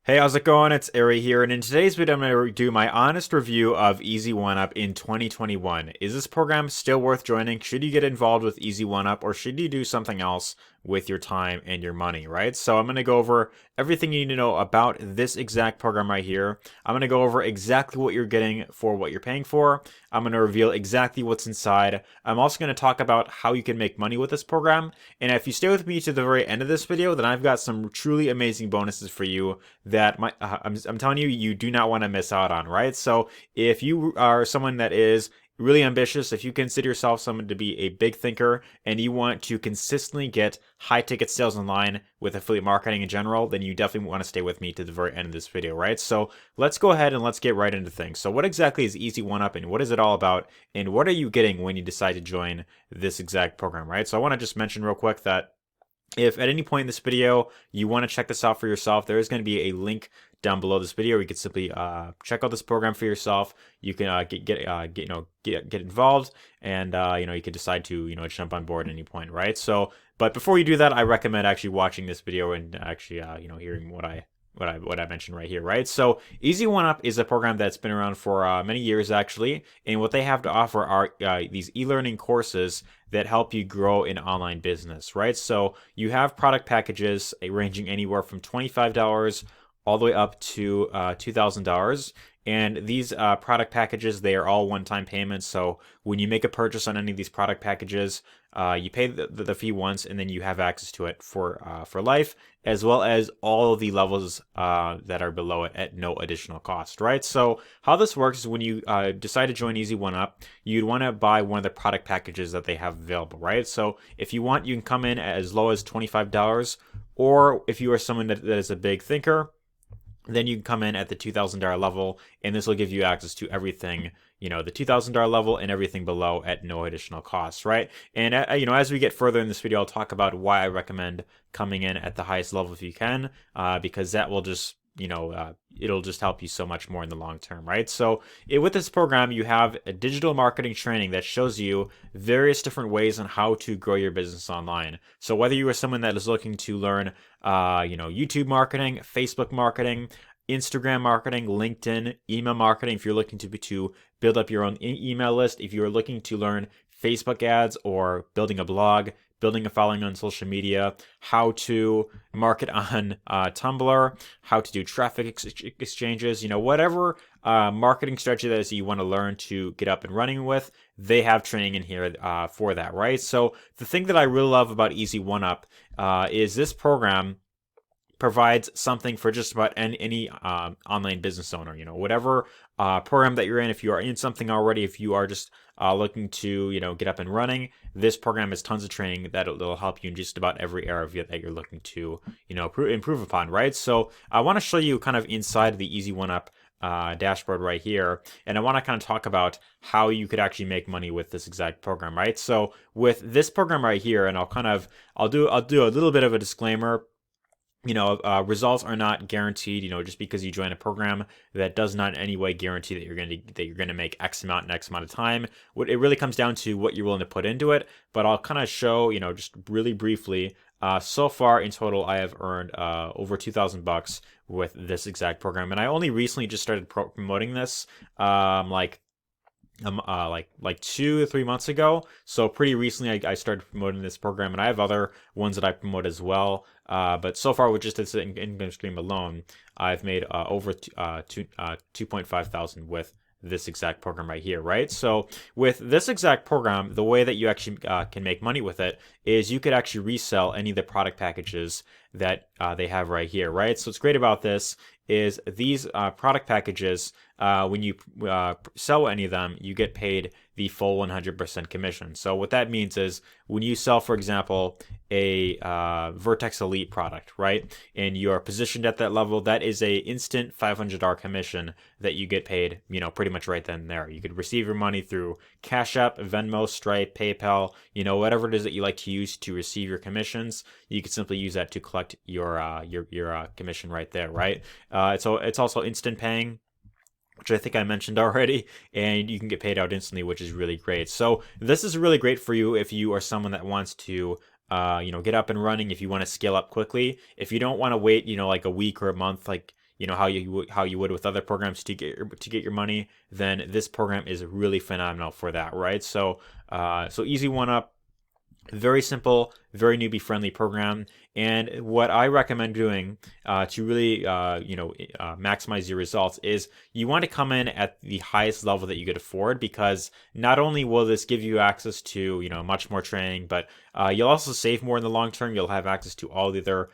Hey, how's it going? It's Arie here, and in today's video, I'm going to do my honest review of Easy1Up in 2021. Is this program still worth joining? Should you get involved with Easy1Up, or should you do something else with your time and your money, right? So I'm going to go over everything you need to know about this exact program right here. I'm going to go over exactly what you're getting for what you're paying for. I'm going to reveal exactly what's inside. I'm also going to talk about how you can make money with this program. And if you stay with me to the very end of this video, then I've got some truly amazing bonuses for you that I'm telling you, you do not want to miss out on, right? So if you are someone that is really ambitious, if you consider yourself someone to be a big thinker and you want to consistently get high ticket sales online with affiliate marketing in general, then you definitely want to stay with me to the very end of this video, right? So let's go ahead and let's get right into things. So what exactly is Easy1Up and what is it all about? And what are you getting when you decide to join this exact program, right? So I want to just mention real quick that if at any point in this video you want to check this out for yourself, there is going to be a link down below this video where you can simply check out this program for yourself. You can get involved, and you can decide to jump on board at any point, right? So, but before you do that, I recommend actually watching this video and actually hearing what I mentioned right here, right? So Easy1Up is a program that's been around for many years actually, and what they have to offer are these e-learning courses that help you grow an online business, right? So you have product packages ranging anywhere from $25 all the way up to $2,000. And these product packages, they are all one-time payments. So when you make a purchase on any of these product packages, you pay the fee once, and then you have access to it for life, as well as all of the levels that are below it at no additional cost, right? So how this works is when you decide to join Easy1Up, you'd want to buy one of the product packages that they have available, right? So if you want, you can come in as low as $25, or if you are someone that is a big thinker, then you can come in at the $2,000 level, and this will give you access to everything, the $2,000 level and everything below at no additional cost, right? And as we get further in this video, I'll talk about why I recommend coming in at the highest level if you can, because that will just it'll just help you so much more in the long term, right? So with this program, you have a digital marketing training that shows you various different ways on how to grow your business online. So whether you are someone that is looking to learn, YouTube marketing, Facebook marketing, Instagram marketing, LinkedIn, email marketing, if you're looking to build up your own email list, if you're looking to learn Facebook ads or building a blog, building a following on social media, how to market on Tumblr, how to do traffic exchanges, whatever marketing strategy that is you want to learn to get up and running with, they have training in here for that, right? So the thing that I really love about Easy1Up is this program provides something for just about any online business owner, whatever program that you're in. If you are in something already, if you are just looking to, get up and running, this program has tons of training that'll help you in just about every area that you're looking to, improve upon, right? So I want to show you kind of inside the Easy1Up dashboard right here, and I want to kind of talk about how you could actually make money with this exact program, right? So with this program right here, and I'll do a little bit of a disclaimer. Results are not guaranteed. Just because you join a program, that does not in any way guarantee that you're gonna make X amount in X amount of time. What it really comes down to what you're willing to put into it. But I'll kind of show, just really briefly. So far in total, I have earned over $2,000 with this exact program, and I only recently just started promoting this, like 2 or 3 months ago. So pretty recently I started promoting this program, and I have other ones that I promote as well. But so far with just this income stream alone, I've made over 2.5 thousand with this exact program right here, right? So with this exact program, the way that you actually can make money with it is you could actually resell any of the product packages that they have right here, right? So what's great about this is these product packages, when you sell any of them, you get paid the full 100% commission. So what that means is when you sell, for example, a Vertex Elite product, right, and you are positioned at that level, that is a instant $500 commission that you get paid, pretty much right then and there. You could receive your money through Cash App, Venmo, Stripe, PayPal, whatever it is that you like to use to receive your commissions. You could simply use that to collect your commission right there, right? So it's also instant paying, which I think I mentioned already, and you can get paid out instantly, which is really great. So this is really great for you if you are someone that wants to get up and running, if you want to scale up quickly. If you don't want to wait, like a week or a month, like how you would with other programs to get your money, then this program is really phenomenal for that, right? So Easy1Up, very simple, very newbie friendly program. And what I recommend doing to really maximize your results is you want to come in at the highest level that you could afford, because not only will this give you access to much more training, but you'll also save more in the long term. You'll have access to all the other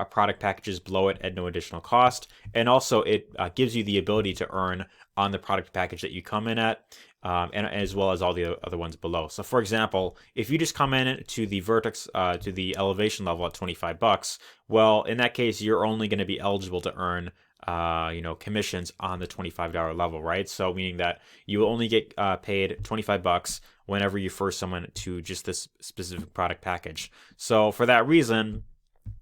product packages below it at no additional cost, and also it gives you the ability to earn on the product package that you come in at, and as well as all the other ones below. So for example, if you just come in to the vertex, to the elevation level at $25, well, in that case, you're only going to be eligible to earn commissions on the $25 level, right? So meaning that you will only get paid $25 whenever you refer someone to just this specific product package. So for that reason,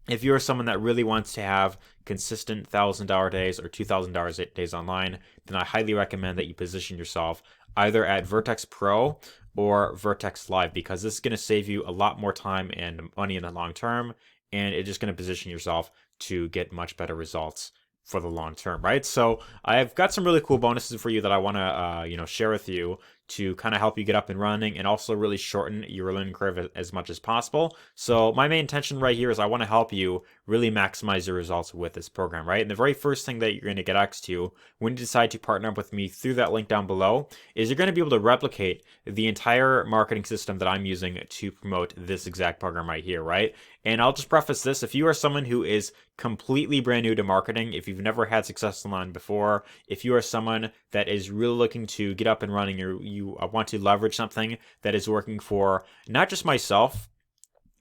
if you're someone that really wants to have consistent $1,000 days or $2,000 days online, then I highly recommend that you position yourself either at Vertex Pro or Vertex Live, because this is going to save you a lot more time and money in the long term, and it's just going to position yourself to get much better results for the long term, right? So I've got some really cool bonuses for you that I want to share with you to kind of help you get up and running, and also really shorten your learning curve as much as possible. So my main intention right here is I want to help you really maximize your results with this program, right? And the very first thing that you're going to get access to when you decide to partner up with me through that link down below is you're going to be able to replicate the entire marketing system that I'm using to promote this exact program right here, right? And I'll just preface this: if you are someone who is completely brand new to marketing, if you've never had success online before, if you are someone that is really looking to get up and running, you want to leverage something that is working for not just myself,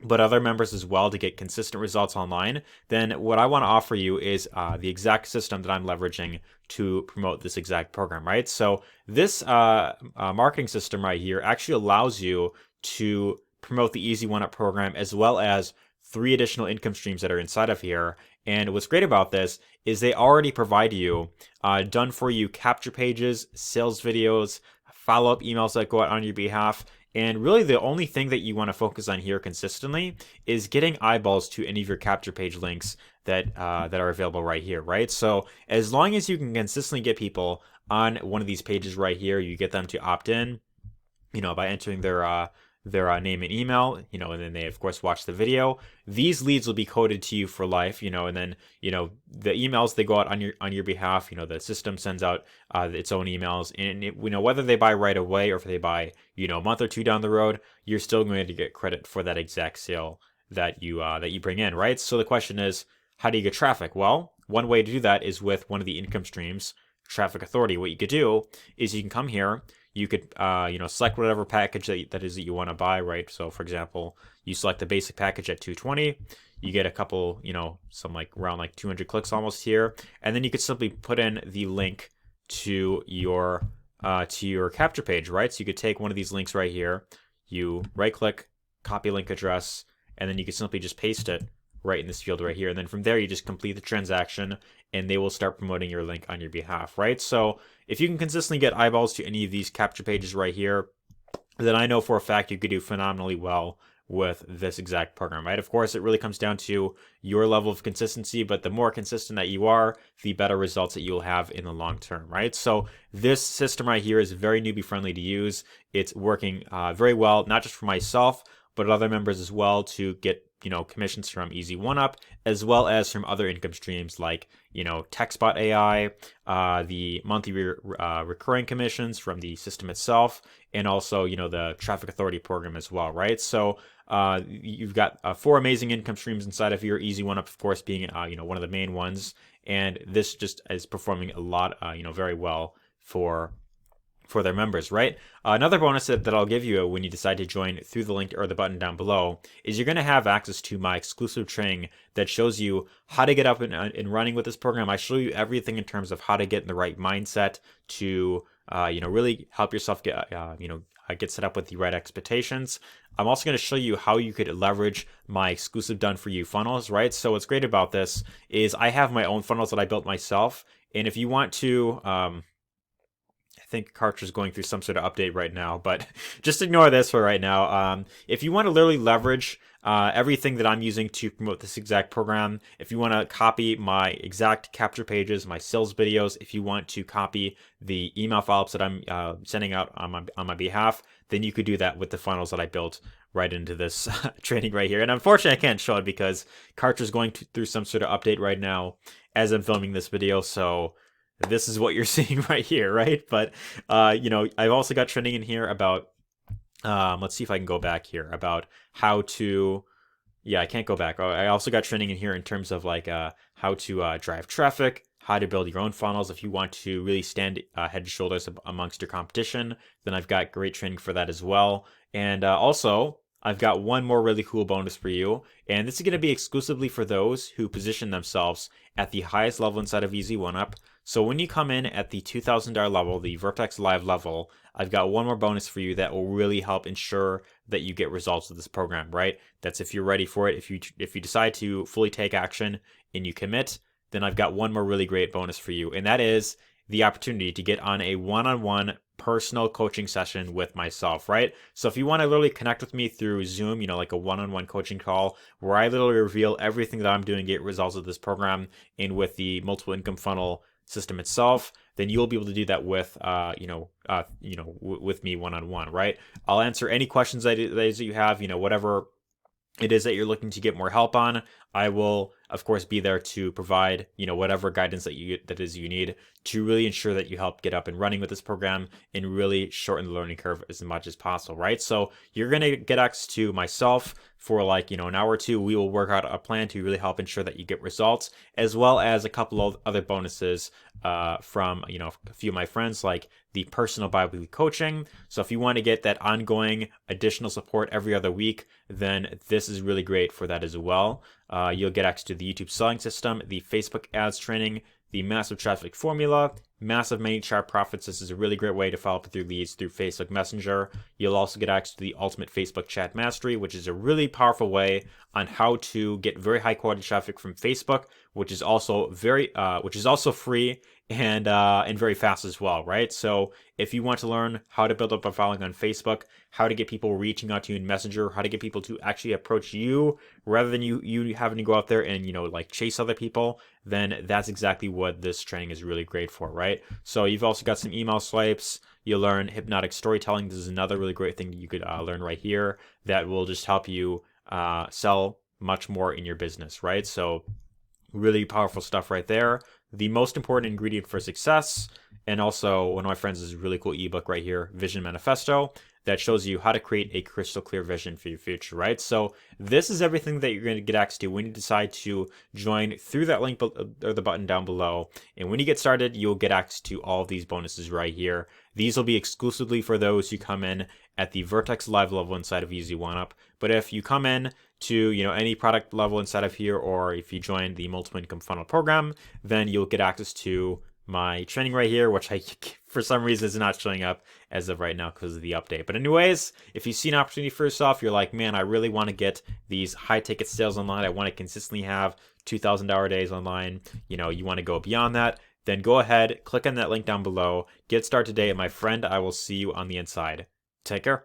but other members as well, to get consistent results online, then what I want to offer you is the exact system that I'm leveraging to promote this exact program, right? So this marketing system right here actually allows you to promote the Easy1Up program, as well as 3 additional income streams that are inside of here. And what's great about this is they already provide you done for you capture pages, sales videos, follow-up emails that go out on your behalf. And really the only thing that you want to focus on here consistently is getting eyeballs to any of your capture page links that are available right here, right? So as long as you can consistently get people on one of these pages right here, you get them to opt in, by entering their name and email, and then they of course watch the video. These leads will be coded to you for life, and then the emails, they go out on your behalf. The system sends out its own emails, and whether they buy right away or if they buy a month or 2 down the road, you're still going to get credit for that exact sale that you bring in, right? So the question is, how do you get traffic? Well, one way to do that is with one of the income streams, Traffic Authority. What you could do is you can come here. You could, select whatever package that you want to buy, right? So, for example, you select the basic package at $220. You get a couple, some around 200 clicks almost here, and then you could simply put in the link to your capture page, right? So you could take one of these links right here. You right-click, copy link address, and then you could simply just paste it right in this field right here. And then from there, you just complete the transaction, and they will start promoting your link on your behalf, right? So if you can consistently get eyeballs to any of these capture pages right here, then I know for a fact you could do phenomenally well with this exact program, right? Of course, it really comes down to your level of consistency, but the more consistent that you are, the better results that you'll have in the long term, right? So this system right here is very newbie friendly to use. It's working very well, not just for myself, but other members as well, to get commissions from Easy1Up, as well as from other income streams like TechSpot AI, the monthly recurring commissions from the system itself, and also the Traffic Authority program as well, right? So you've got 4 amazing income streams inside of your Easy1Up, of course, being one of the main ones, and this just is performing a lot very well for their members, right? Another bonus that I'll give you when you decide to join through the link or the button down below is you're going to have access to my exclusive training that shows you how to get up and running with this program. I show you everything in terms of how to get in the right mindset to really help yourself get set up with the right expectations. I'm also going to show you how you could leverage my exclusive done for you funnels, right? So what's great about this is I have my own funnels that I built myself, and if you want to I think Kartra is going through some sort of update right now, but just ignore this for right now. If you want to literally leverage everything that I'm using to promote this exact program. If you want to copy my exact capture pages, my sales videos, if you want to copy the email follow-ups that I'm sending out on my behalf, then you could do that with the funnels that I built right into this training right here. And unfortunately, I can't show it because Kartra is going through some sort of update right now as I'm filming this video. So this is what you're seeing right here, right? But, I've also got training in here about, let's see if I can go back here, about how to, yeah, I can't go back. I also got training in here in terms of like how to drive traffic, how to build your own funnels. If you want to really stand head and shoulders amongst your competition, then I've got great training for that as well. And also, I've got one more really cool bonus for you, and this is going to be exclusively for those who position themselves at the highest level inside of Easy1Up. So when you come in at the $2,000 level, the Vertex Live level, I've got one more bonus for you that will really help ensure that you get results with this program, right? That's if you're ready for it. If you decide to fully take action and you commit, then I've got one more really great bonus for you, and that is the opportunity to get on a one-on-one personal coaching session with myself, right? So if you want to literally connect with me through Zoom, like a one-on-one coaching call where I literally reveal everything that I'm doing to get results of this program and with the multiple income funnel system itself, then you'll be able to do that with, with me one-on-one, right? I'll answer any questions that you have, whatever it is that you're looking to get more help on. I will, of course, be there to provide, whatever guidance that you need to really ensure that you help get up and running with this program and really shorten the learning curve as much as possible, right? So you're going to get access to myself for like, an hour or two. We will work out a plan to really help ensure that you get results, as well as a couple of other bonuses from, a few of my friends, like the personal bi-weekly coaching. So if you want to get that ongoing additional support every other week, then this is really great for that as well. You'll get access to the YouTube selling system, the Facebook ads training, the massive traffic formula, massive ManyChat profits. This is a really great way to follow up with your leads through Facebook Messenger. You'll also get access to the ultimate Facebook chat mastery, which is a really powerful way on how to get very high quality traffic from Facebook, which is also free and very fast as well, right? So if you want to learn how to build up a following on Facebook, how to get people reaching out to you in Messenger, how to get people to actually approach you rather than you having to go out there and chase other people, then that's exactly what this training is really great for, right? So you've also got some email swipes. You'll learn hypnotic storytelling. This is another really great thing that you could learn right here that will just help you sell much more in your business, right? So really powerful stuff right there. The most important ingredient for success, and also one of my friends is a really cool ebook right here, Vision Manifesto, that shows you how to create a crystal clear vision for your future, right? So this is everything that you're going to get access to when you decide to join through that link or the button down below. And when you get started, you'll get access to all of these bonuses right here. These will be exclusively for those who come in at the Vertex Live level inside of Easy1Up. But if you come in to any product level inside of here, or if you join the multiple income funnel program, then you'll get access to my training right here, which for some reason is not showing up as of right now because of the update. But anyways, if you see an opportunity for yourself, you're like, man, I really want to get these high ticket sales online. I want to consistently have $2,000 days online. You want to go beyond that, then go ahead, click on that link down below, get started today. And my friend, I will see you on the inside. Take care.